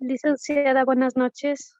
Licenciada, buenas noches.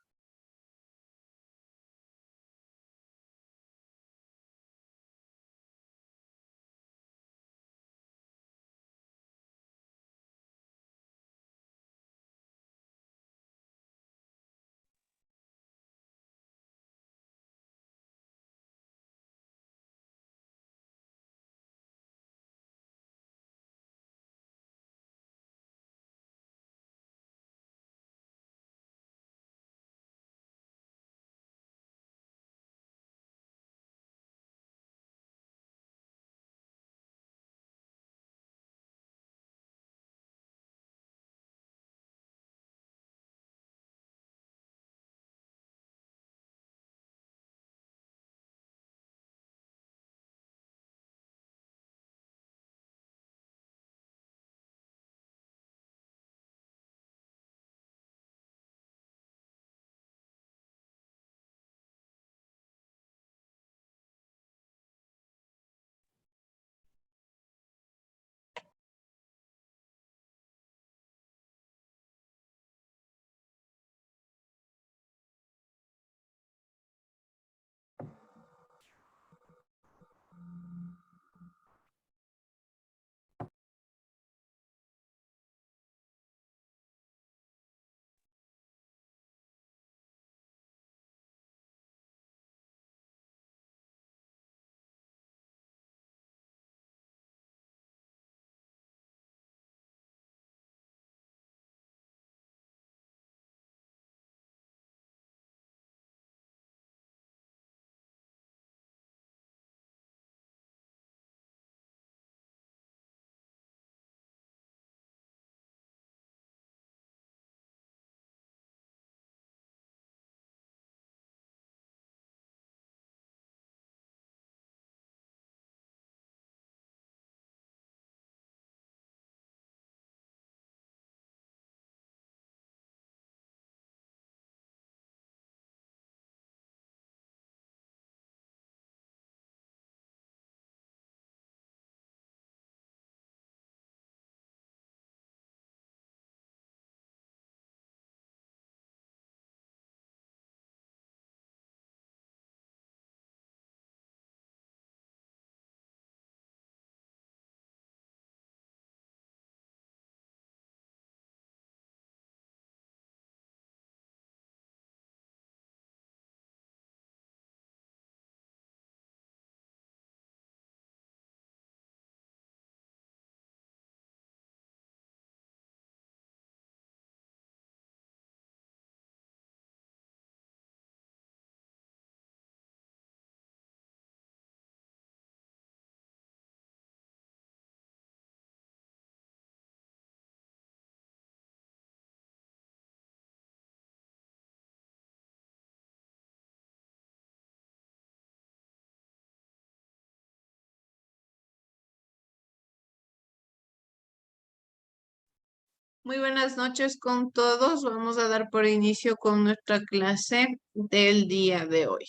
Muy buenas noches con todos. Vamos a dar por inicio con nuestra clase del día de hoy.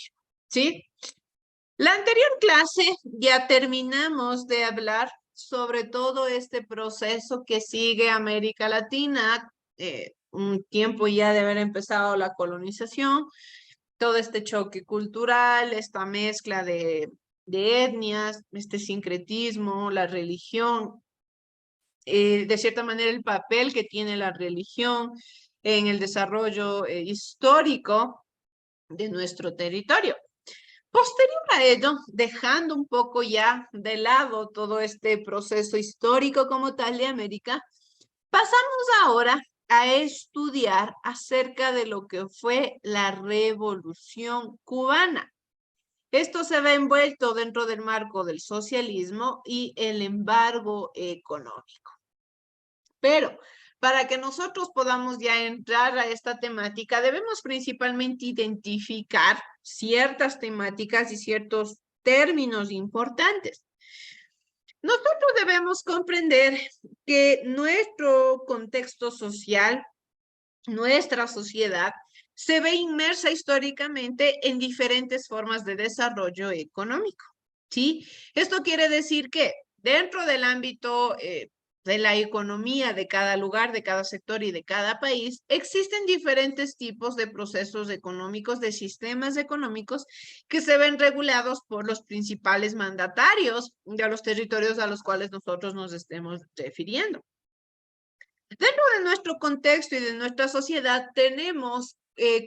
¿Sí? La anterior clase ya terminamos de hablar sobre todo este proceso que sigue América Latina, un tiempo ya de haber empezado la colonización, todo este choque cultural, esta mezcla de etnias, este sincretismo, la religión, de cierta manera el papel que tiene la religión en el desarrollo histórico de nuestro territorio. Posterior a ello, dejando un poco ya de lado todo este proceso histórico como tal de América, pasamos ahora a estudiar acerca de lo que fue la Revolución Cubana. Esto se ve envuelto dentro del marco del socialismo y el embargo económico. Pero para que nosotros podamos ya entrar a esta temática, debemos principalmente identificar ciertas temáticas y ciertos términos importantes. Nosotros debemos comprender que nuestro contexto social, nuestra sociedad, se ve inmersa históricamente en diferentes formas de desarrollo económico, ¿sí? Esto quiere decir que dentro del ámbito de la economía de cada lugar, de cada sector y de cada país, existen diferentes tipos de procesos económicos, de sistemas económicos que se ven regulados por los principales mandatarios de los territorios a los cuales nosotros nos estemos refiriendo. Dentro de nuestro contexto y de nuestra sociedad tenemos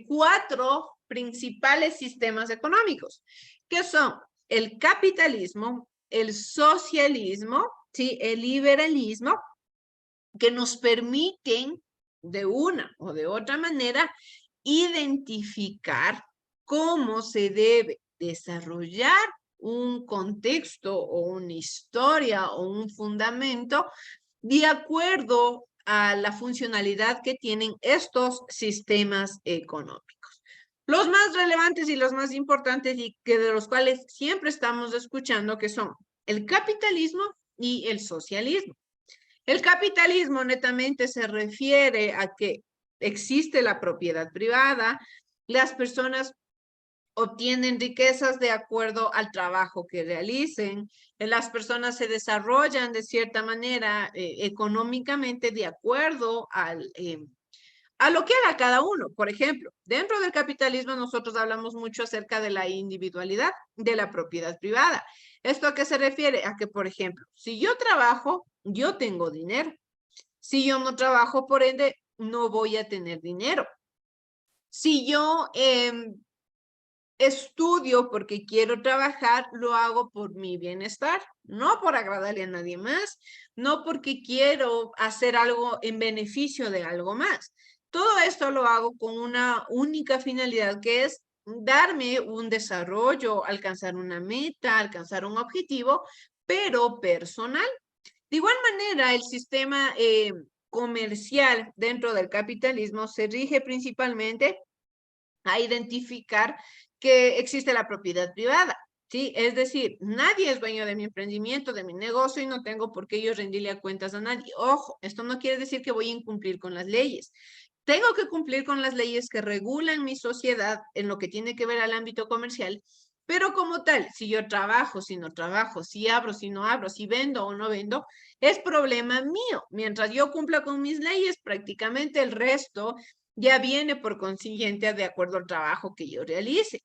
4 principales sistemas económicos, que son el capitalismo, el socialismo, ¿sí? El liberalismo, que nos permiten de una o de otra manera identificar cómo se debe desarrollar un contexto o una historia o un fundamento de acuerdo a la funcionalidad que tienen estos sistemas económicos. Los más relevantes y los más importantes y que de los cuales siempre estamos escuchando que son el capitalismo y el socialismo. El capitalismo netamente se refiere a que existe la propiedad privada, las personas obtienen riquezas de acuerdo al trabajo que realicen, las personas se desarrollan de cierta manera económicamente de acuerdo a lo que haga cada uno. Por ejemplo, dentro del capitalismo nosotros hablamos mucho acerca de la individualidad, de la propiedad privada. ¿Esto a qué se refiere? A que, por ejemplo, si yo trabajo, yo tengo dinero. Si yo no trabajo, por ende, no voy a tener dinero. Si yo estudio porque quiero trabajar, lo hago por mi bienestar, no por agradarle a nadie más, no porque quiero hacer algo en beneficio de algo más. Todo esto lo hago con una única finalidad, que es darme un desarrollo, alcanzar una meta, alcanzar un objetivo, pero personal. De igual manera, el sistema comercial dentro del capitalismo se rige principalmente a identificar que existe la propiedad privada, ¿sí? Es decir, nadie es dueño de mi emprendimiento, de mi negocio, y no tengo por qué yo rendirle cuentas a nadie. Ojo, esto no quiere decir que voy a incumplir con las leyes. Tengo que cumplir con las leyes que regulan mi sociedad en lo que tiene que ver al ámbito comercial, pero como tal, si yo trabajo, si no trabajo, si abro, si no abro, si vendo o no vendo, es problema mío. Mientras yo cumpla con mis leyes, prácticamente el resto ya viene por consiguiente de acuerdo al trabajo que yo realice.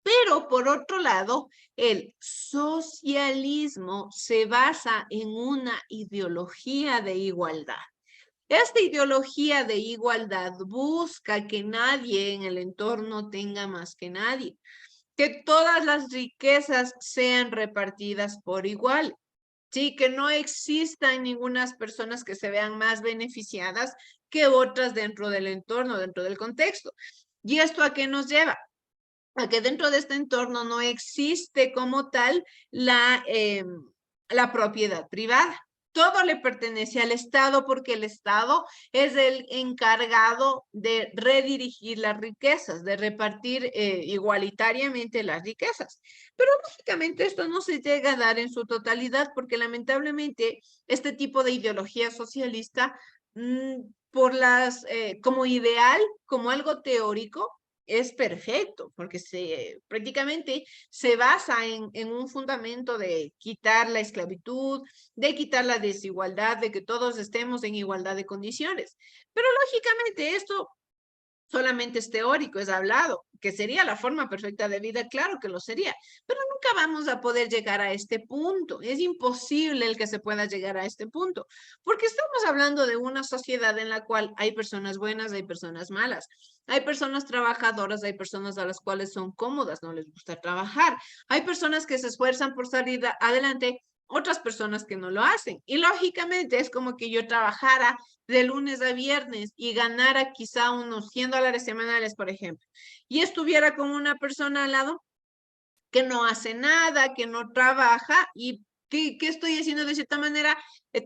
Pero por otro lado, el socialismo se basa en una ideología de igualdad. Esta ideología de igualdad busca que nadie en el entorno tenga más que nadie, que todas las riquezas sean repartidas por igual. Sí, que no existan ninguna personas que se vean más beneficiadas que otras dentro del entorno, dentro del contexto. ¿Y esto a qué nos lleva? A que dentro de este entorno no existe como tal la propiedad privada. Todo le pertenece al Estado porque el Estado es el encargado de redirigir las riquezas, de repartir igualitariamente las riquezas. Pero lógicamente esto no se llega a dar en su totalidad porque lamentablemente este tipo de ideología socialista, por como ideal, como algo teórico, es perfecto, porque prácticamente se basa en un fundamento de quitar la esclavitud, de quitar la desigualdad, de que todos estemos en igualdad de condiciones. Pero lógicamente esto solamente es teórico, es hablado, que sería la forma perfecta de vida, claro que lo sería, pero nunca vamos a poder llegar a este punto. Es imposible el que se pueda llegar a este punto, porque estamos hablando de una sociedad en la cual hay personas buenas, hay personas malas, hay personas trabajadoras, hay personas a las cuales son cómodas, no les gusta trabajar, hay personas que se esfuerzan por salir adelante, otras personas que no lo hacen. Y lógicamente es como que yo trabajara de lunes a viernes y ganara quizá unos $100 semanales, por ejemplo, y estuviera con una persona al lado que no hace nada, que no trabaja, y ¿qué estoy haciendo de cierta manera?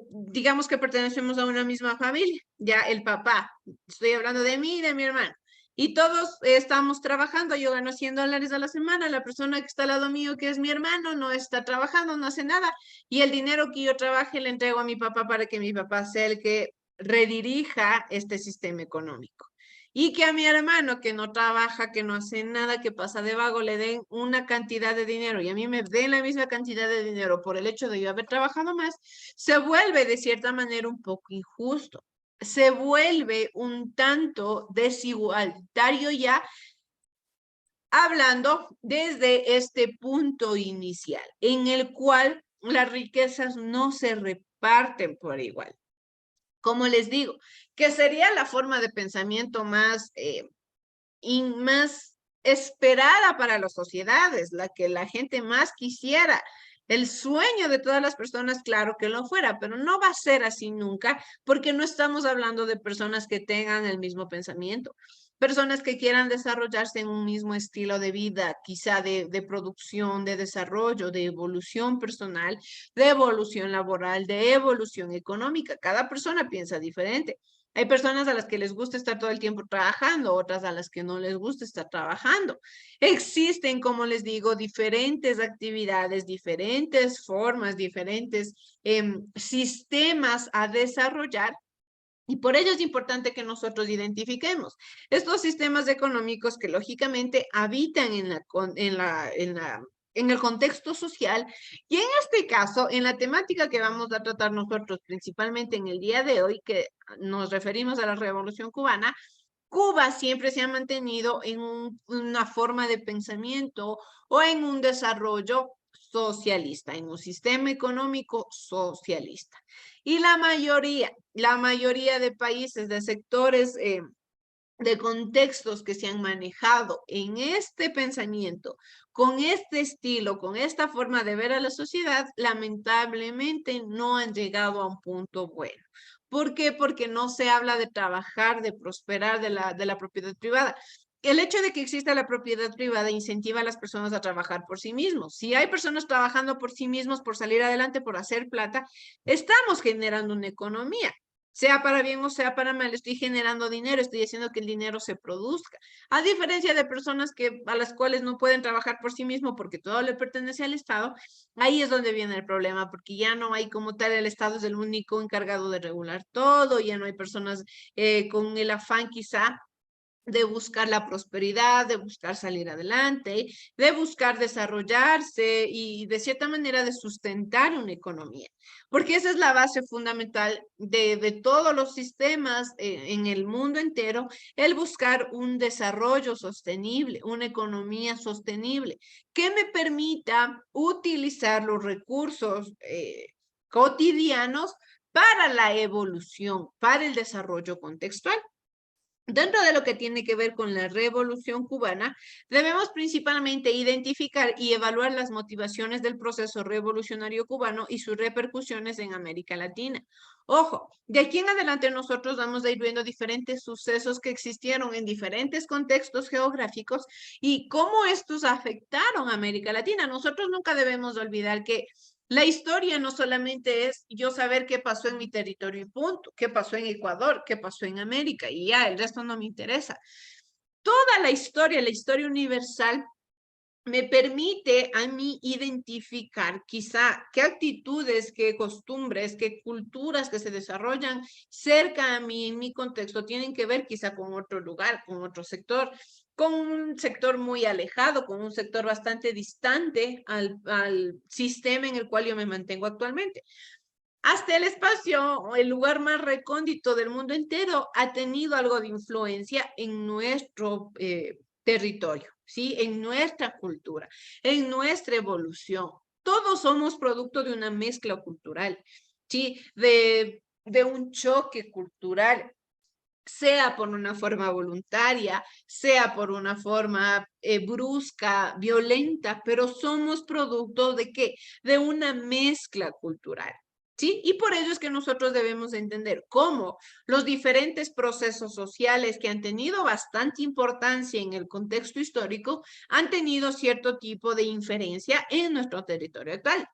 Digamos que pertenecemos a una misma familia, ya el papá, estoy hablando de mí y de mi hermano, y todos estamos trabajando, yo gano $100 a la semana, la persona que está al lado mío, que es mi hermano, no está trabajando, no hace nada, y el dinero que yo trabaje le entrego a mi papá para que mi papá sea el que redirija este sistema económico. y que a mi hermano que no trabaja, que no hace nada, que pasa de vago, le den una cantidad de dinero y a mí me den la misma cantidad de dinero por el hecho de yo haber trabajado más, se vuelve de cierta manera un poco injusto. Se vuelve un tanto desigualtario ya, hablando desde este punto inicial, en el cual las riquezas no se reparten por igual. Como les digo, que sería la forma de pensamiento más esperada para las sociedades, la que la gente más quisiera. El sueño de todas las personas, claro que lo fuera, pero no va a ser así nunca, porque no estamos hablando de personas que tengan el mismo pensamiento, personas que quieran desarrollarse en un mismo estilo de vida, quizá de producción, de desarrollo, de evolución personal, de evolución laboral, de evolución económica. Cada persona piensa diferente. Hay personas a las que les gusta estar todo el tiempo trabajando, otras a las que no les gusta estar trabajando. Existen, como les digo, diferentes actividades, diferentes formas, diferentes sistemas a desarrollar. Y por ello es importante que nosotros identifiquemos estos sistemas económicos que lógicamente habitan en el contexto social, y en este caso, en la temática que vamos a tratar nosotros principalmente en el día de hoy, que nos referimos a la Revolución Cubana. Cuba siempre se ha mantenido en una forma de pensamiento o en un desarrollo socialista, en un sistema económico socialista. Y la mayoría de países, de sectores, de contextos que se han manejado en este pensamiento, con este estilo, con esta forma de ver a la sociedad, lamentablemente no han llegado a un punto bueno. ¿Por qué? Porque no se habla de trabajar, de prosperar, de la propiedad privada. El hecho de que exista la propiedad privada incentiva a las personas a trabajar por sí mismos. Si hay personas trabajando por sí mismos, por salir adelante, por hacer plata, estamos generando una economía. Sea para bien o sea para mal, estoy generando dinero, estoy haciendo que el dinero se produzca. A diferencia de personas a las cuales no pueden trabajar por sí mismos porque todo le pertenece al Estado, ahí es donde viene el problema, porque ya no hay como tal, el Estado es el único encargado de regular todo, ya no hay personas con el afán quizá de buscar la prosperidad, de buscar salir adelante, de buscar desarrollarse y de cierta manera de sustentar una economía. Porque esa es la base fundamental de todos los sistemas en el mundo entero, el buscar un desarrollo sostenible, una economía sostenible, que me permita utilizar los recursos cotidianos para la evolución, para el desarrollo contextual. Dentro de lo que tiene que ver con la Revolución Cubana, debemos principalmente identificar y evaluar las motivaciones del proceso revolucionario cubano y sus repercusiones en América Latina. Ojo, de aquí en adelante nosotros vamos a ir viendo diferentes sucesos que existieron en diferentes contextos geográficos y cómo estos afectaron a América Latina. Nosotros nunca debemos olvidar que la historia no solamente es yo saber qué pasó en mi territorio y punto, qué pasó en Ecuador, qué pasó en América y ya, el resto no me interesa. Toda la historia universal, me permite a mí identificar quizá qué actitudes, qué costumbres, qué culturas que se desarrollan cerca a mí, en mi contexto, tienen que ver quizá con otro lugar, con otro sector, con un sector muy alejado, con un sector bastante distante al sistema en el cual yo me mantengo actualmente. Hasta el espacio, el lugar más recóndito del mundo entero, ha tenido algo de influencia en nuestro territorio, ¿sí? En nuestra cultura, en nuestra evolución. Todos somos producto de una mezcla cultural, ¿sí? De un choque cultural, sea por una forma voluntaria, sea por una forma brusca, violenta, pero somos producto ¿de qué? De una mezcla cultural. ¿Sí? Y por ello es que nosotros debemos entender cómo los diferentes procesos sociales que han tenido bastante importancia en el contexto histórico han tenido cierto tipo de inferencia en nuestro territorio actual.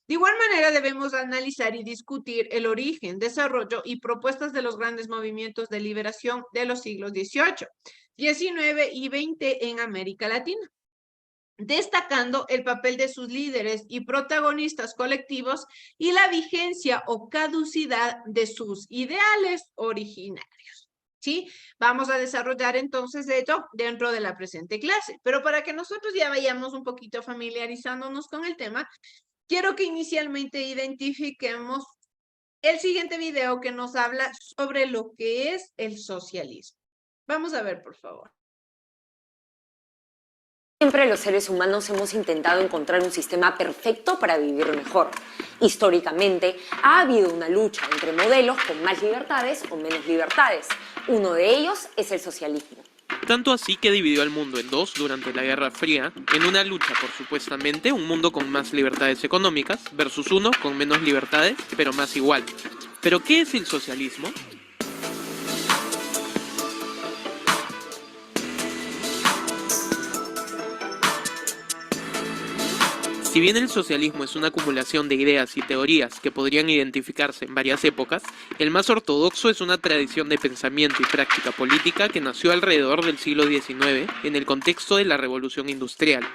De igual manera, debemos analizar y discutir el origen, desarrollo y propuestas de los grandes movimientos de liberación de los siglos XVIII, XIX y XX en América Latina, destacando el papel de sus líderes y protagonistas colectivos y la vigencia o caducidad de sus ideales originarios. ¿sí? Vamos a desarrollar entonces esto dentro de la presente clase. Pero para que nosotros ya vayamos un poquito familiarizándonos con el tema, quiero que inicialmente identifiquemos el siguiente video que nos habla sobre lo que es el socialismo. Vamos a ver, por favor. Siempre los seres humanos hemos intentado encontrar un sistema perfecto para vivir mejor. Históricamente, ha habido una lucha entre modelos con más libertades o menos libertades. Uno de ellos es el socialismo. Tanto así que dividió al mundo en dos durante la Guerra Fría, en una lucha por supuestamente un mundo con más libertades económicas versus uno con menos libertades pero más igual. ¿Pero qué es el socialismo? Si bien el socialismo es una acumulación de ideas y teorías que podrían identificarse en varias épocas, el más ortodoxo es una tradición de pensamiento y práctica política que nació alrededor del siglo XIX en el contexto de la Revolución Industrial.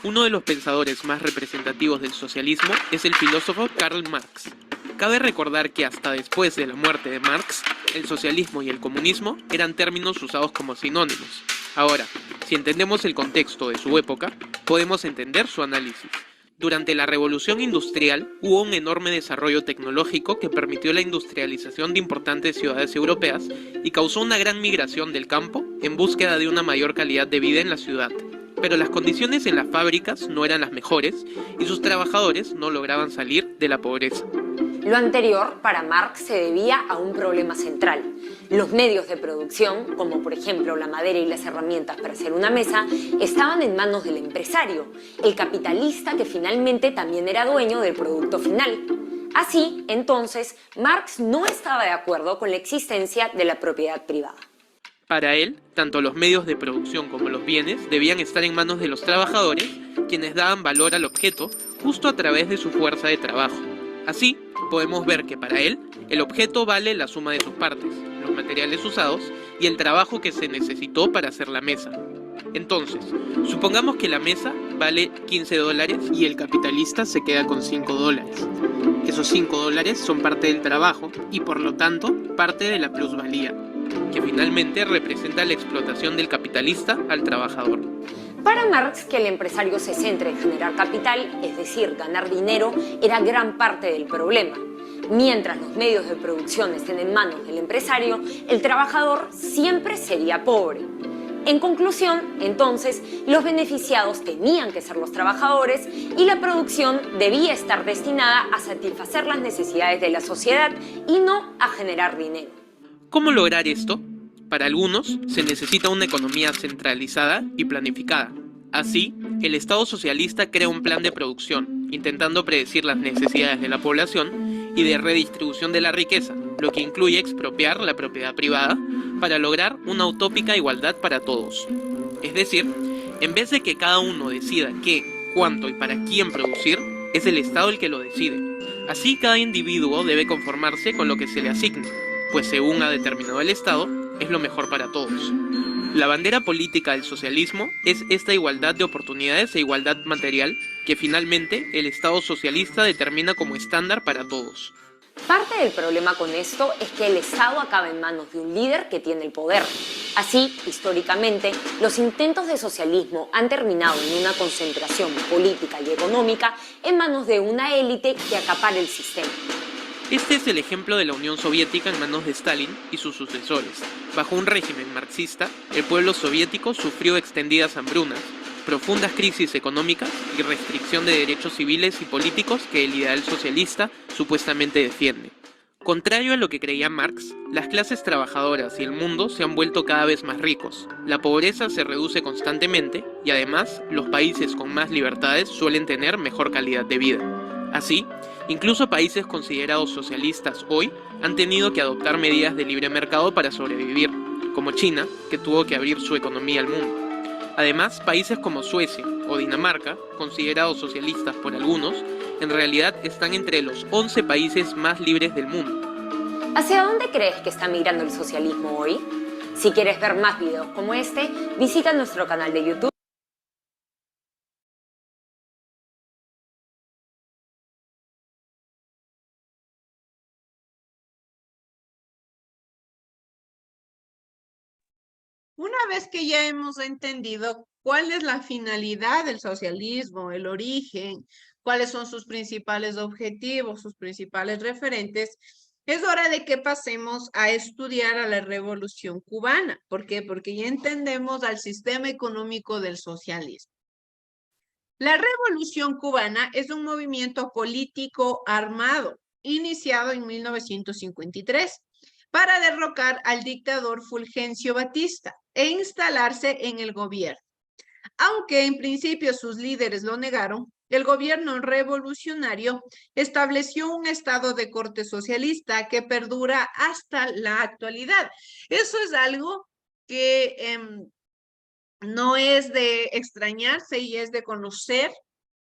Uno de los pensadores más representativos del socialismo es el filósofo Karl Marx. Cabe recordar que hasta después de la muerte de Marx, el socialismo y el comunismo eran términos usados como sinónimos. Ahora, si entendemos el contexto de su época, podemos entender su análisis. Durante la Revolución Industrial hubo un enorme desarrollo tecnológico que permitió la industrialización de importantes ciudades europeas y causó una gran migración del campo en búsqueda de una mayor calidad de vida en la ciudad. Pero las condiciones en las fábricas no eran las mejores y sus trabajadores no lograban salir de la pobreza. Lo anterior, para Marx, se debía a un problema central. Los medios de producción, como por ejemplo la madera y las herramientas para hacer una mesa, estaban en manos del empresario, el capitalista que finalmente también era dueño del producto final. Así, entonces, Marx no estaba de acuerdo con la existencia de la propiedad privada. Para él, tanto los medios de producción como los bienes debían estar en manos de los trabajadores, quienes daban valor al objeto justo a través de su fuerza de trabajo. Así, podemos ver que para él, el objeto vale la suma de sus partes, los materiales usados y el trabajo que se necesitó para hacer la mesa. Entonces, supongamos que la mesa vale $15 y el capitalista se queda con $5. Esos $5 son parte del trabajo y por lo tanto parte de la plusvalía, que finalmente representa la explotación del capitalista al trabajador. Para Marx, que el empresario se centre en generar capital, es decir, ganar dinero, era gran parte del problema. Mientras los medios de producción estén en manos del empresario, el trabajador siempre sería pobre. En conclusión, entonces, los beneficiados tenían que ser los trabajadores y la producción debía estar destinada a satisfacer las necesidades de la sociedad y no a generar dinero. ¿Cómo lograr esto? Para algunos, se necesita una economía centralizada y planificada. Así, el Estado socialista crea un plan de producción, intentando predecir las necesidades de la población y de redistribución de la riqueza, lo que incluye expropiar la propiedad privada para lograr una utópica igualdad para todos. Es decir, en vez de que cada uno decida qué, cuánto y para quién producir, es el Estado el que lo decide. Así, cada individuo debe conformarse con lo que se le asigne, pues según ha determinado el Estado, es lo mejor para todos. La bandera política del socialismo es esta igualdad de oportunidades e igualdad material que finalmente el Estado socialista determina como estándar para todos. Parte del problema con esto es que el Estado acaba en manos de un líder que tiene el poder. Así, históricamente, los intentos de socialismo han terminado en una concentración política y económica en manos de una élite que acapara el sistema. Este es el ejemplo de la Unión Soviética en manos de Stalin y sus sucesores. Bajo un régimen marxista, el pueblo soviético sufrió extendidas hambrunas, profundas crisis económicas y restricción de derechos civiles y políticos que el ideal socialista supuestamente defiende. Contrario a lo que creía Marx, las clases trabajadoras y el mundo se han vuelto cada vez más ricos. La pobreza se reduce constantemente y además los países con más libertades suelen tener mejor calidad de vida. Así, incluso países considerados socialistas hoy han tenido que adoptar medidas de libre mercado para sobrevivir, como China, que tuvo que abrir su economía al mundo. Además, países como Suecia o Dinamarca, considerados socialistas por algunos, en realidad están entre los 11 países más libres del mundo. ¿Hacia dónde crees que está migrando el socialismo hoy? Si quieres ver más videos como este, visita nuestro canal de YouTube. Una vez que ya hemos entendido cuál es la finalidad del socialismo, el origen, cuáles son sus principales objetivos, sus principales referentes, es hora de que pasemos a estudiar a la Revolución Cubana. ¿Por qué? Porque ya entendemos al sistema económico del socialismo. La Revolución Cubana es un movimiento político armado iniciado en 1953 para derrocar al dictador Fulgencio Batista e instalarse en el gobierno. Aunque en principio sus líderes lo negaron, el gobierno revolucionario estableció un estado de corte socialista que perdura hasta la actualidad. Eso es algo que no es de extrañarse y es de conocer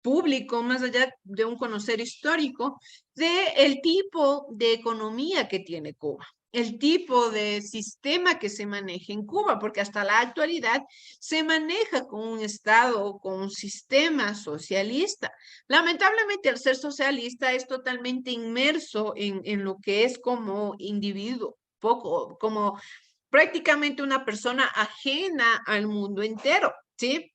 público, más allá de un conocer histórico, de el tipo de economía que tiene Cuba, el tipo de sistema que se maneja en Cuba, porque hasta la actualidad se maneja con un Estado, con un sistema socialista. Lamentablemente, al ser socialista es totalmente inmerso en lo que es como individuo, poco, como prácticamente una persona ajena al mundo entero, ¿sí?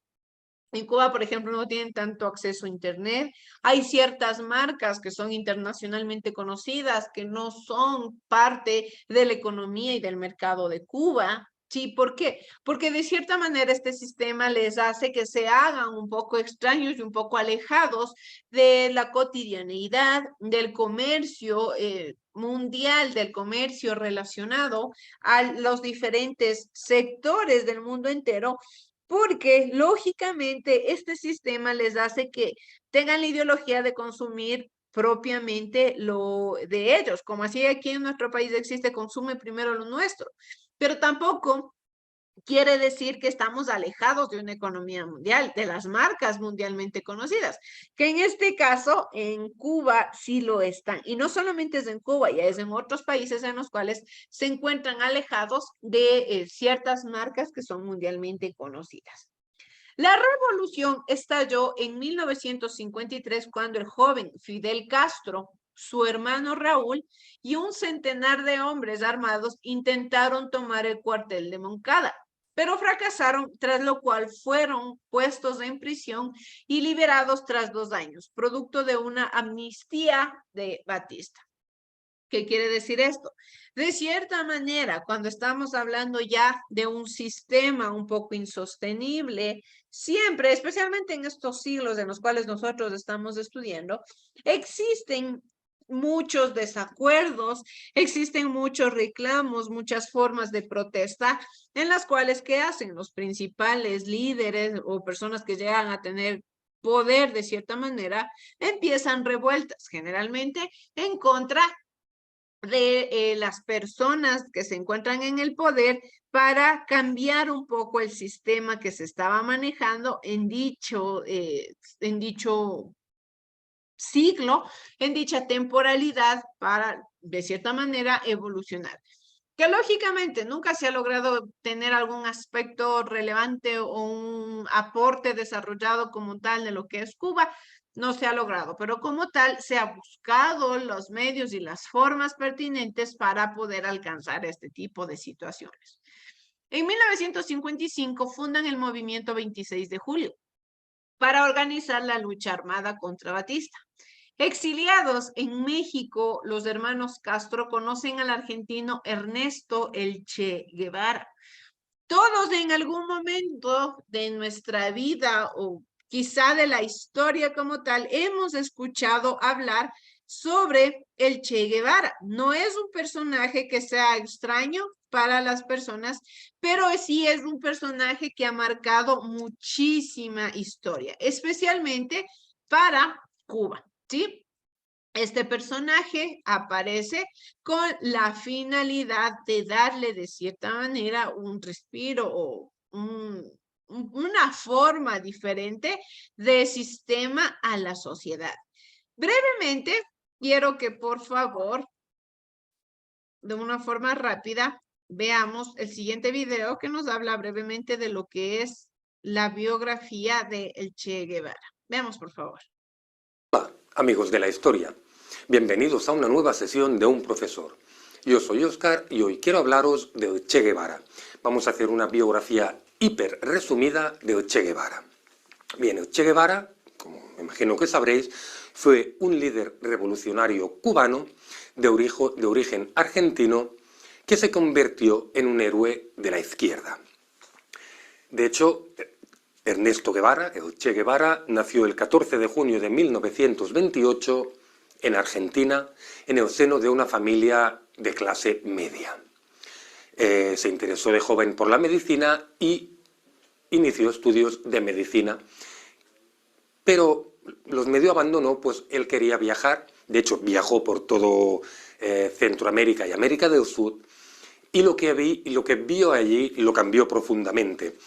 En Cuba, por ejemplo, no tienen tanto acceso a Internet. Hay ciertas marcas que son internacionalmente conocidas, que no son parte de la economía y del mercado de Cuba. Sí, ¿por qué? Porque de cierta manera este sistema les hace que se hagan un poco extraños y un poco alejados de la cotidianeidad, del comercio mundial, del comercio relacionado a los diferentes sectores del mundo entero, porque lógicamente este sistema les hace que tengan la ideología de consumir propiamente lo de ellos, como así aquí en nuestro país existe, consume primero lo nuestro, pero tampoco quiere decir que estamos alejados de una economía mundial, de las marcas mundialmente conocidas, que en este caso en Cuba sí lo están. Y no solamente es en Cuba, ya es en otros países en los cuales se encuentran alejados de ciertas marcas que son mundialmente conocidas. La revolución estalló en 1953 cuando el joven Fidel Castro, su hermano Raúl y un centenar de hombres armados intentaron tomar el cuartel de Moncada, pero fracasaron, tras lo cual fueron puestos en prisión y liberados tras 2 años, producto de una amnistía de Batista. ¿Qué quiere decir esto? De cierta manera, cuando estamos hablando ya de un sistema un poco insostenible, siempre, especialmente en estos siglos en los cuales nosotros estamos estudiando, existen muchos desacuerdos, existen muchos reclamos, muchas formas de protesta en las cuales, ¿qué hacen los principales líderes o personas que llegan a tener poder de cierta manera? Empiezan revueltas, generalmente en contra de las personas que se encuentran en el poder para cambiar un poco el sistema que se estaba manejando en dicho siglo, en dicha temporalidad para, de cierta manera, evolucionar. Que lógicamente nunca se ha logrado tener algún aspecto relevante o un aporte desarrollado como tal de lo que es Cuba, no se ha logrado, pero como tal se ha buscado los medios y las formas pertinentes para poder alcanzar este tipo de situaciones. En 1955 fundan el movimiento 26 de julio para organizar la lucha armada contra Batista. Exiliados en México, los hermanos Castro conocen al argentino Ernesto El Che Guevara. Todos en algún momento de nuestra vida o quizá de la historia como tal, hemos escuchado hablar sobre el Che Guevara. No es un personaje que sea extraño para las personas, pero sí es un personaje que ha marcado muchísima historia, especialmente para Cuba, ¿sí? Este personaje aparece con la finalidad de darle de cierta manera un respiro o una forma diferente de sistema a la sociedad. Brevemente, quiero que por favor, de una forma rápida, veamos el siguiente video que nos habla brevemente de lo que es la biografía de el Che Guevara. Veamos, por favor. Hola, amigos de la historia. Bienvenidos a una nueva sesión de Un Profesor. Yo soy Óscar y hoy quiero hablaros del Che Guevara. Vamos a hacer una biografía hiper resumida del Che Guevara. Bien, el Che Guevara, como me imagino que sabréis, fue un líder revolucionario cubano de origen argentino que se convirtió en un héroe de la izquierda. De hecho, Ernesto Guevara, el Che Guevara, nació el 14 de junio de 1928 en Argentina, en el seno de una familia de clase media. Se interesó de joven por la medicina y inició estudios de medicina, pero los medio abandonó, pues él quería viajar. De hecho, viajó por todo Centroamérica y América del Sur, y lo que vio allí lo cambió profundamente,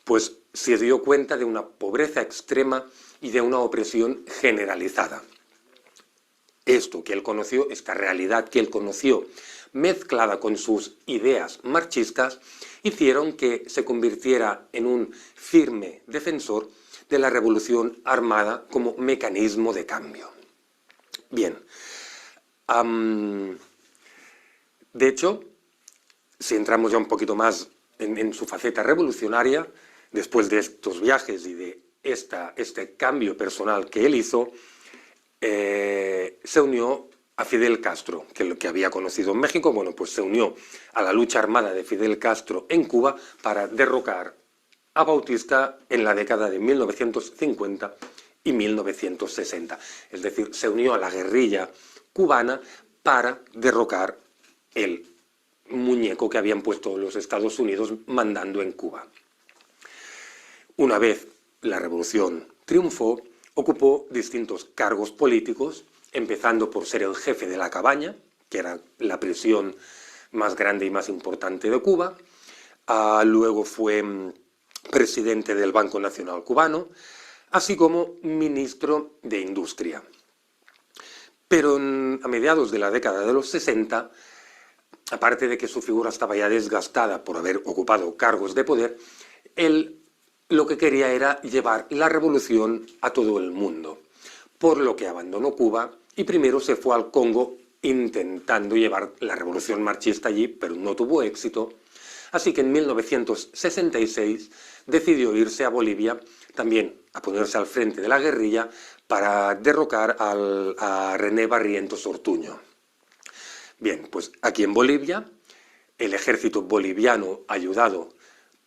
pues se dio cuenta de una pobreza extrema y de una opresión generalizada. Esto que él conoció, esta realidad que él conoció, mezclada con sus ideas marxistas, hicieron que se convirtiera en un firme defensor de la revolución armada como mecanismo de cambio. Bien, de hecho, si entramos ya un poquito más en su faceta revolucionaria, después de estos viajes y de este cambio personal que él hizo, se unió a Fidel Castro, que lo que había conocido en México. Bueno, pues se unió a la lucha armada de Fidel Castro en Cuba para derrocar a Bautista en la década de 1950 y 1960. Es decir, se unió a la guerrilla cubana para derrocar el muñeco que habían puesto los Estados Unidos mandando en Cuba. Una vez la revolución triunfó, ocupó distintos cargos políticos, empezando por ser el jefe de la Cabaña, que era la prisión más grande y más importante de Cuba. Luego fue presidente del Banco Nacional Cubano, así como ministro de Industria. Pero a mediados de la década de los 60, aparte de que su figura estaba ya desgastada por haber ocupado cargos de poder, él lo que quería era llevar la revolución a todo el mundo, por lo que abandonó Cuba y primero se fue al Congo intentando llevar la revolución marxista allí, pero no tuvo éxito. Así que en 1966 decidió irse a Bolivia, también a ponerse al frente de la guerrilla para derrocar a René Barrientos Ortuño. Bien, pues aquí en Bolivia, el ejército boliviano, ayudado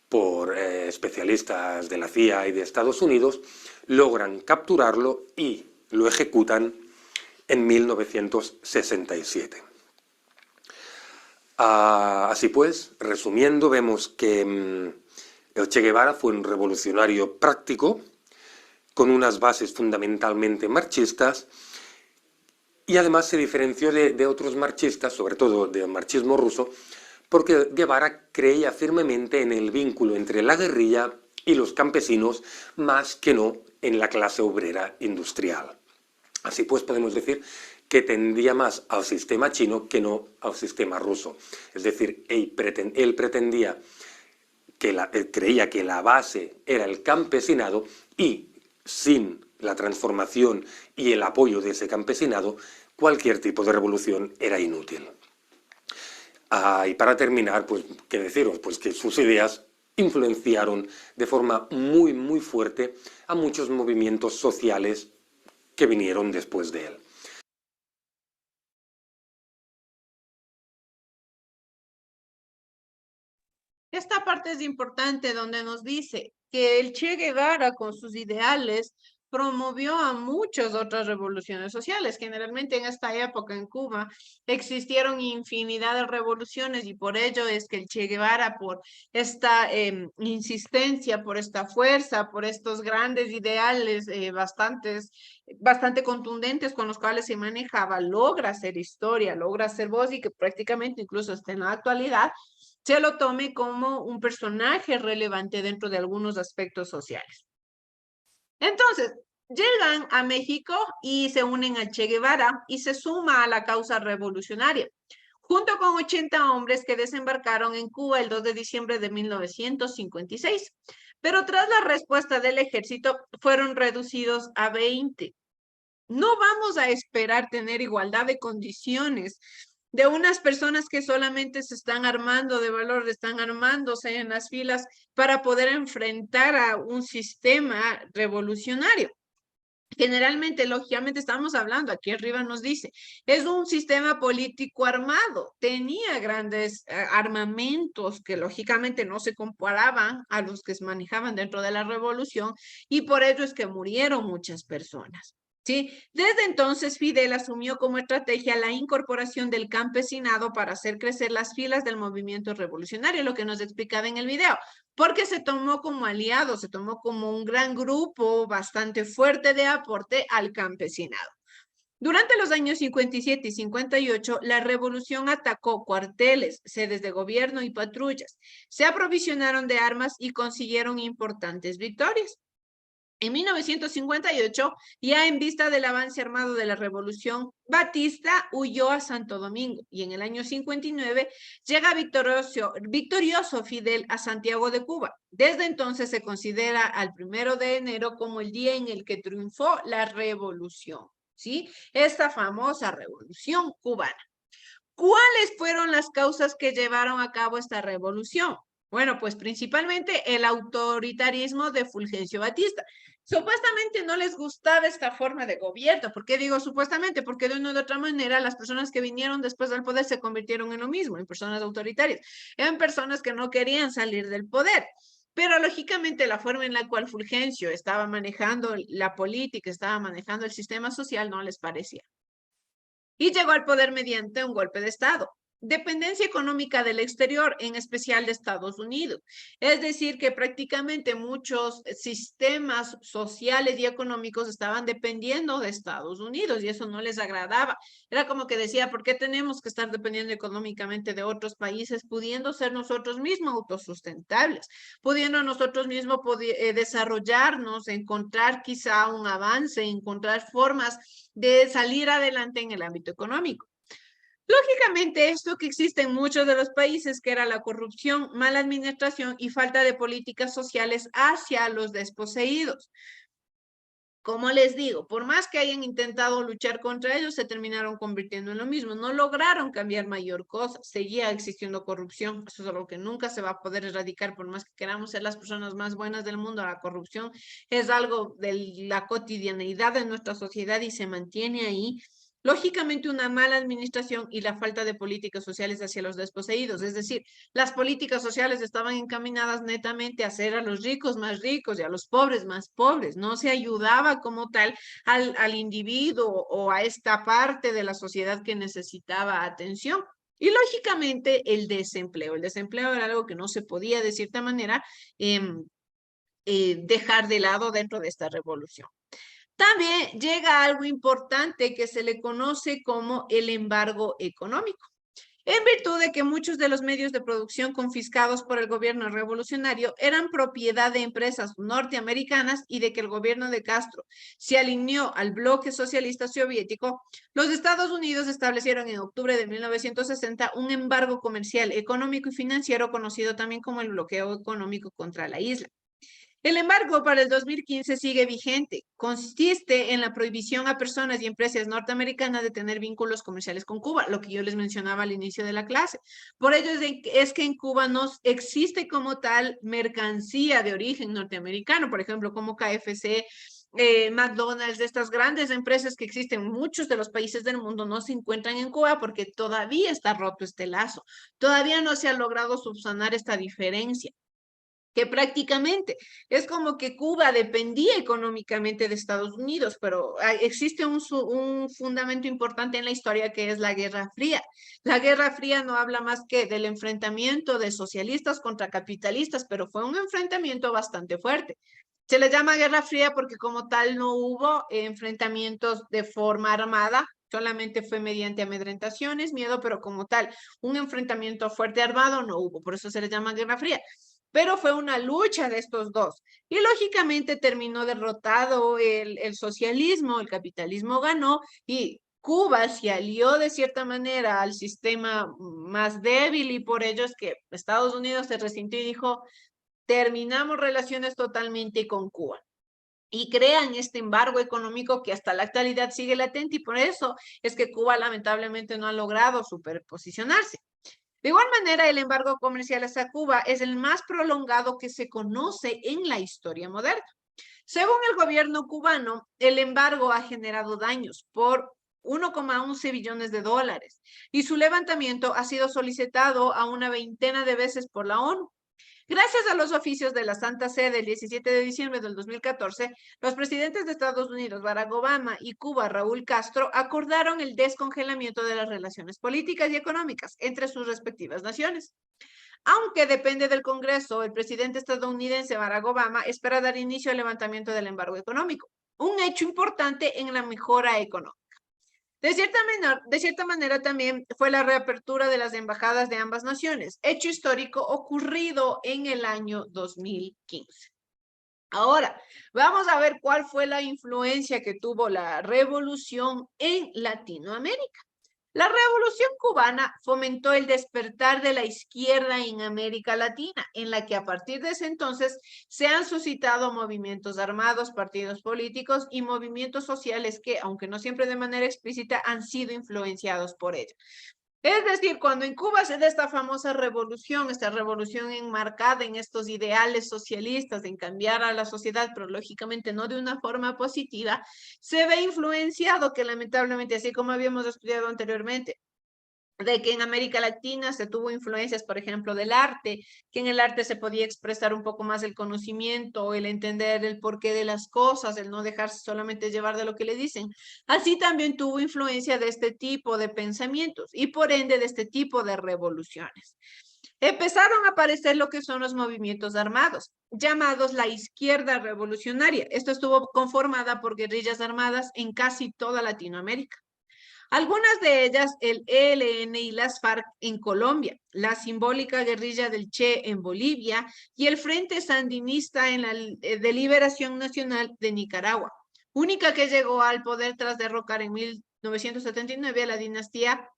por especialistas de la CIA y de Estados Unidos, logran capturarlo y lo ejecutan en 1967. Así pues, resumiendo, vemos que el Che Guevara fue un revolucionario práctico, con unas bases fundamentalmente marxistas, y además se diferenció de otros marxistas, sobre todo del marxismo ruso, porque Guevara creía firmemente en el vínculo entre la guerrilla y los campesinos, más que no en la clase obrera industrial. Así pues, podemos decir que tendía más al sistema chino que no al sistema ruso. Es decir, él pretendía, creía que la base era el campesinado, y sin la transformación y el apoyo de ese campesinado, cualquier tipo de revolución era inútil. Y para terminar, pues, ¿qué deciros? Pues que sus ideas influenciaron de forma muy, muy fuerte a muchos movimientos sociales que vinieron después de él. Esta parte es importante, donde nos dice que el Che Guevara, con sus ideales, promovió a muchas otras revoluciones sociales. Generalmente en esta época en Cuba existieron infinidad de revoluciones, y por ello es que el Che Guevara, por esta insistencia, por esta fuerza, por estos grandes ideales bastante contundentes con los cuales se manejaba, logra hacer historia, logra hacer voz, y que prácticamente incluso hasta en la actualidad se lo tome como un personaje relevante dentro de algunos aspectos sociales. Entonces, llegan a México y se unen a Che Guevara y se suma a la causa revolucionaria, junto con 80 hombres que desembarcaron en Cuba el 2 de diciembre de 1956. Pero tras la respuesta del ejército, fueron reducidos a 20. No vamos a esperar tener igualdad de condiciones de unas personas que solamente se están armando de valor, están armándose en las filas para poder enfrentar a un sistema revolucionario. Generalmente, lógicamente, estamos hablando, aquí arriba nos dice, es un sistema político armado, tenía grandes armamentos que lógicamente no se comparaban a los que se manejaban dentro de la revolución y por ello es que murieron muchas personas. ¿Sí? Desde entonces, Fidel asumió como estrategia la incorporación del campesinado para hacer crecer las filas del movimiento revolucionario, lo que nos explicaba en el video, porque se tomó como aliado, se tomó como un gran grupo bastante fuerte de aporte al campesinado. Durante los años 57 y 58, la revolución atacó cuarteles, sedes de gobierno y patrullas. Se aprovisionaron de armas y consiguieron importantes victorias. En 1958, ya en vista del avance armado de la revolución, Batista huyó a Santo Domingo y en el año 59 llega victorioso Fidel a Santiago de Cuba. Desde entonces se considera al 1 de enero como el día en el que triunfó la revolución, ¿sí? Esta famosa revolución cubana. ¿Cuáles fueron las causas que llevaron a cabo esta revolución? Bueno, pues principalmente el autoritarismo de Fulgencio Batista. Supuestamente no les gustaba esta forma de gobierno. ¿Por qué digo supuestamente? Porque de una u otra manera las personas que vinieron después del poder se convirtieron en lo mismo, en personas autoritarias. Eran personas que no querían salir del poder. Pero lógicamente la forma en la cual Fulgencio estaba manejando la política, estaba manejando el sistema social, no les parecía. Y llegó al poder mediante un golpe de Estado. Dependencia económica del exterior, en especial de Estados Unidos. Es decir, que prácticamente muchos sistemas sociales y económicos estaban dependiendo de Estados Unidos y eso no les agradaba. Era como que decía, ¿por qué tenemos que estar dependiendo económicamente de otros países, pudiendo ser nosotros mismos autosustentables, pudiendo nosotros mismos desarrollarnos, encontrar quizá un avance, encontrar formas de salir adelante en el ámbito económico? Lógicamente, esto que existe en muchos de los países, que era la corrupción, mala administración y falta de políticas sociales hacia los desposeídos. Como les digo, por más que hayan intentado luchar contra ellos, se terminaron convirtiendo en lo mismo. No lograron cambiar mayor cosa. Seguía existiendo corrupción. Eso es algo que nunca se va a poder erradicar, por más que queramos ser las personas más buenas del mundo. La corrupción es algo de la cotidianeidad de nuestra sociedad y se mantiene ahí. Lógicamente, una mala administración y la falta de políticas sociales hacia los desposeídos. Es decir, las políticas sociales estaban encaminadas netamente a hacer a los ricos más ricos y a los pobres más pobres. No se ayudaba como tal al individuo o a esta parte de la sociedad que necesitaba atención. Y lógicamente el desempleo. El desempleo era algo que no se podía de cierta manera dejar de lado dentro de esta revolución. También llega algo importante que se le conoce como el embargo económico. En virtud de que muchos de los medios de producción confiscados por el gobierno revolucionario eran propiedad de empresas norteamericanas y de que el gobierno de Castro se alineó al bloque socialista soviético, los Estados Unidos establecieron en octubre de 1960 un embargo comercial, económico y financiero conocido también como el bloqueo económico contra la isla. El embargo para el 2015 sigue vigente. Consiste en la prohibición a personas y empresas norteamericanas de tener vínculos comerciales con Cuba, lo que yo les mencionaba al inicio de la clase. Por ello es que en Cuba no existe como tal mercancía de origen norteamericano, por ejemplo, como KFC, McDonald's, de estas grandes empresas que existen en muchos de los países del mundo, no se encuentran en Cuba porque todavía está roto este lazo. Todavía no se ha logrado subsanar esta diferencia, que prácticamente es como que Cuba dependía económicamente de Estados Unidos, pero existe un fundamento importante en la historia que es la Guerra Fría. La Guerra Fría no habla más que del enfrentamiento de socialistas contra capitalistas, pero fue un enfrentamiento bastante fuerte. Se le llama Guerra Fría porque como tal no hubo enfrentamientos de forma armada, solamente fue mediante amedrentaciones, miedo, pero como tal, un enfrentamiento fuerte armado no hubo, por eso se le llama Guerra Fría. Pero fue una lucha de estos dos. Y lógicamente terminó derrotado el socialismo, el capitalismo ganó y Cuba se alió de cierta manera al sistema más débil y por ello es que Estados Unidos se resintió y dijo, terminamos relaciones totalmente con Cuba. y crean este embargo económico que hasta la actualidad sigue latente y por eso es que Cuba lamentablemente no ha logrado superposicionarse. De igual manera, el embargo comercial hacia Cuba es el más prolongado que se conoce en la historia moderna. Según el gobierno cubano, el embargo ha generado daños por 1,11 billones de dólares y su levantamiento ha sido solicitado a una veintena de veces por la ONU. Gracias a los oficios de la Santa Sede el 17 de diciembre del 2014, los presidentes de Estados Unidos, Barack Obama, y Cuba, Raúl Castro, acordaron el descongelamiento de las relaciones políticas y económicas entre sus respectivas naciones. Aunque depende del Congreso, el presidente estadounidense Barack Obama espera dar inicio al levantamiento del embargo económico, un hecho importante en la mejora económica. De cierta manera también fue la reapertura de las embajadas de ambas naciones, hecho histórico ocurrido en el año 2015. Ahora, vamos a ver cuál fue la influencia que tuvo la revolución en Latinoamérica. La Revolución Cubana fomentó el despertar de la izquierda en América Latina, en la que a partir de ese entonces se han suscitado movimientos armados, partidos políticos y movimientos sociales que, aunque no siempre de manera explícita, han sido influenciados por ella. Es decir, cuando en Cuba se da esta famosa revolución, esta revolución enmarcada en estos ideales socialistas, en cambiar a la sociedad, pero lógicamente no de una forma positiva, se ve influenciado que lamentablemente, así como habíamos estudiado anteriormente, de que en América Latina se tuvo influencias, por ejemplo, del arte, que en el arte se podía expresar un poco más el conocimiento, el entender el porqué de las cosas, el no dejarse solamente llevar de lo que le dicen. Así también tuvo influencia de este tipo de pensamientos y por ende de este tipo de revoluciones. Empezaron a aparecer lo que son los movimientos armados, llamados la izquierda revolucionaria. Esto estuvo conformada por guerrillas armadas en casi toda Latinoamérica. Algunas de ellas, el ELN y las FARC en Colombia, la simbólica guerrilla del Che en Bolivia y el Frente Sandinista en la de Liberación Nacional de Nicaragua, única que llegó al poder tras derrocar en 1979 a la dinastía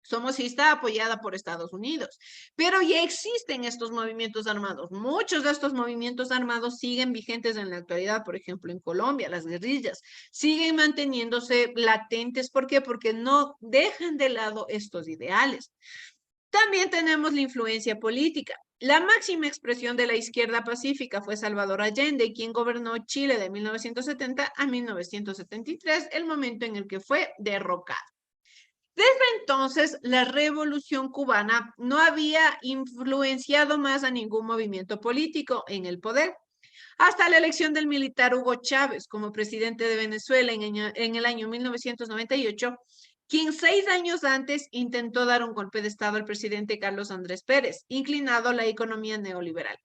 somocista apoyada por Estados Unidos. Pero ya existen estos movimientos armados. Muchos de estos movimientos armados siguen vigentes en la actualidad, por ejemplo, en Colombia, las guerrillas siguen manteniéndose latentes. ¿Por qué? Porque no dejan de lado estos ideales. También tenemos la influencia política. La máxima expresión de la izquierda pacífica fue Salvador Allende, quien gobernó Chile de 1970 a 1973, el momento en el que fue derrocado. Desde entonces, la Revolución Cubana no había influenciado más a ningún movimiento político en el poder, hasta la elección del militar Hugo Chávez como presidente de Venezuela en el año 1998, quien 6 años antes intentó dar un golpe de Estado al presidente Carlos Andrés Pérez, inclinado a la economía neoliberal.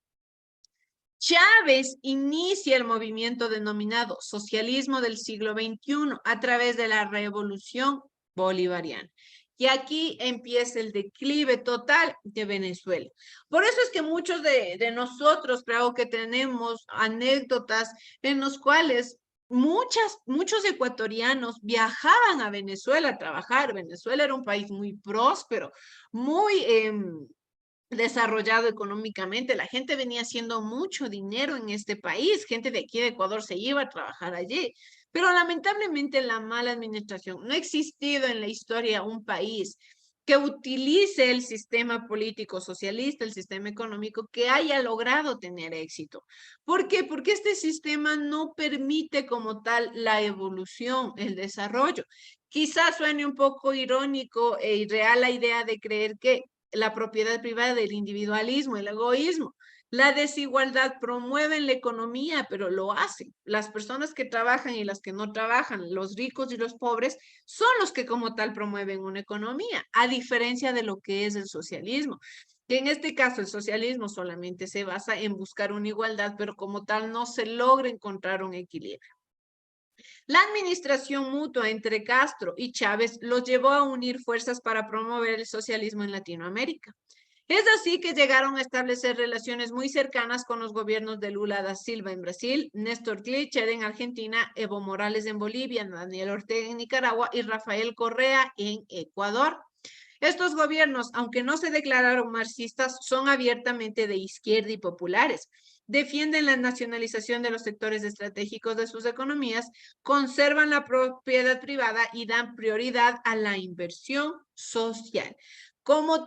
Chávez inicia el movimiento denominado socialismo del siglo XXI a través de la Revolución Bolivariana. Y aquí empieza el declive total de Venezuela. Por eso es que muchos de nosotros creo que tenemos anécdotas en los cuales muchos ecuatorianos viajaban a Venezuela a trabajar. Venezuela era un país muy próspero, muy desarrollado económicamente. La gente venía haciendo mucho dinero en este país. Gente de aquí de Ecuador se iba a trabajar allí. Pero lamentablemente la mala administración, no ha existido en la historia un país que utilice el sistema político socialista, el sistema económico, que haya logrado tener éxito. ¿Por qué? Porque este sistema no permite como tal la evolución, el desarrollo. Quizás suene un poco irónico e irreal la idea de creer que la propiedad privada, del individualismo, el egoísmo, la desigualdad promueven la economía, pero lo hacen. Las personas que trabajan y las que no trabajan, los ricos y los pobres, son los que como tal promueven una economía, a diferencia de lo que es el socialismo. Que en este caso el socialismo solamente se basa en buscar una igualdad, pero como tal no se logra encontrar un equilibrio. La administración mutua entre Castro y Chávez los llevó a unir fuerzas para promover el socialismo en Latinoamérica. Es así que llegaron a establecer relaciones muy cercanas con los gobiernos de Lula da Silva en Brasil, Néstor Kirchner en Argentina, Evo Morales en Bolivia, Daniel Ortega en Nicaragua y Rafael Correa en Ecuador. Estos gobiernos, aunque no se declararon marxistas, son abiertamente de izquierda y populares. defienden la nacionalización de los sectores estratégicos de sus economías, conservan la propiedad privada y dan prioridad a la inversión social. Como